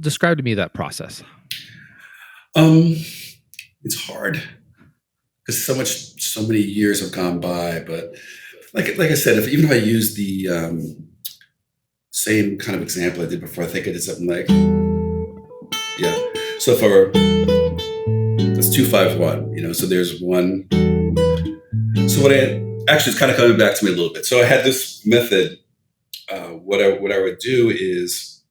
describe to me that process. It's hard because so many years have gone by. But like I said, even if I use the same kind of example I did before, I think I did something like, yeah. So that's 2-5-1. So there's one. So what actually it's kind of coming back to me a little bit. So I had this method. What I would do is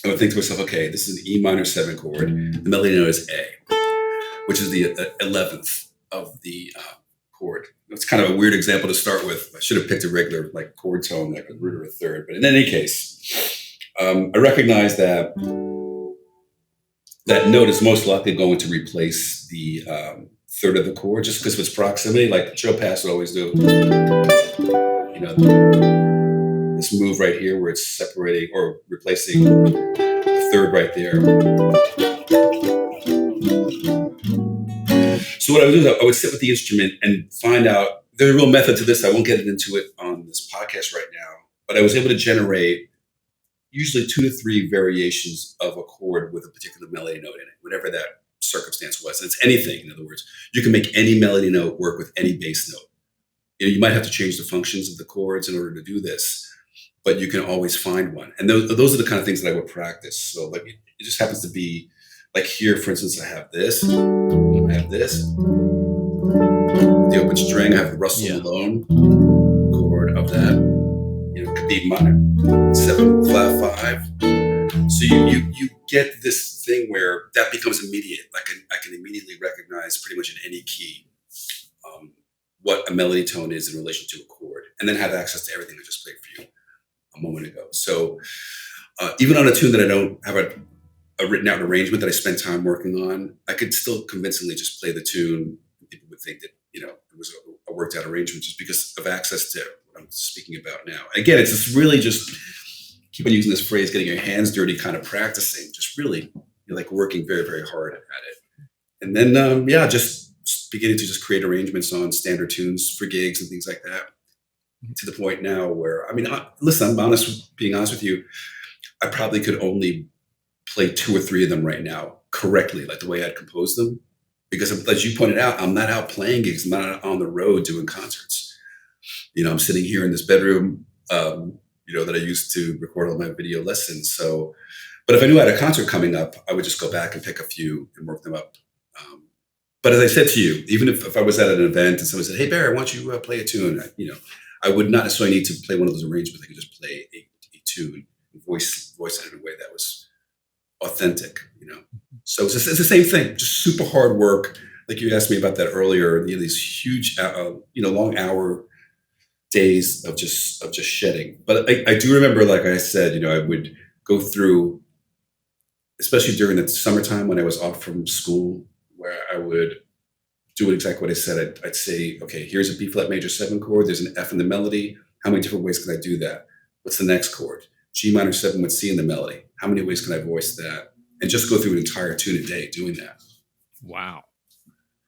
I would think to myself, okay, this is an E minor 7 chord. The melody note is A, which is the 11th of the chord. It's kind of a weird example to start with. I should have picked a regular chord tone, like a root or a third. But in any case, I recognize that note is most likely going to replace the third of the chord, just because of its proximity. Like Joe Pass would always do. This move right here where it's separating or replacing the third right there. So what I would do is I would sit with the instrument and find out, there's a real method to this. I won't get into it on this podcast right now, but I was able to generate usually 2 to 3 variations of a chord with a particular melody note in it, whatever that circumstance was. And it's anything, in other words. You can make any melody note work with any bass note. You might have to change the functions of the chords in order to do this, but you can always find one. And those are the kind of things that I would practice. So it just happens to be like here, for instance, I have this, the open string, I have the Russell Malone chord of that, it could be minor 7 flat 5. So you get this thing where that becomes immediate. I can immediately recognize pretty much in any key what a melody tone is in relation to a chord, and then have access to everything I just played for you a moment ago. So even on a tune that I don't have a written out arrangement that I spent time working on, I could still convincingly just play the tune. People would think that, it was a worked out arrangement just because of access to what I'm speaking about now. Again, it's just really just keep on using this phrase, getting your hands dirty, kind of practicing, just really working very, very hard at it. And then, just beginning to just create arrangements on standard tunes for gigs and things like that, to the point now where, listen, I'm being honest with you, I probably could only play 2 or 3 of them right now correctly, like the way I'd composed them. Because as you pointed out, I'm not out playing gigs. I'm not out on the road doing concerts. I'm sitting here in this bedroom, that I used to record all my video lessons. So, but if I knew I had a concert coming up, I would just go back and pick a few and work them up. But as I said to you, even if I was at an event and someone said, "Hey, Barry, why don't you play a tune?" I would not necessarily need to play one of those arrangements. I could just play a tune and voice it in a way that was authentic, So it's the same thing, just super hard work. Like you asked me about that earlier, these huge, long hour days of just shedding. But I do remember, like I said, I would go through, especially during the summertime when I was off from school, where I would do exactly what I said. I'd say, okay, here's a B flat major 7 chord. There's an F in the melody. How many different ways can I do that? What's the next chord? G minor 7 with C in the melody. How many ways can I voice that? And just go through an entire tune a day doing that. Wow.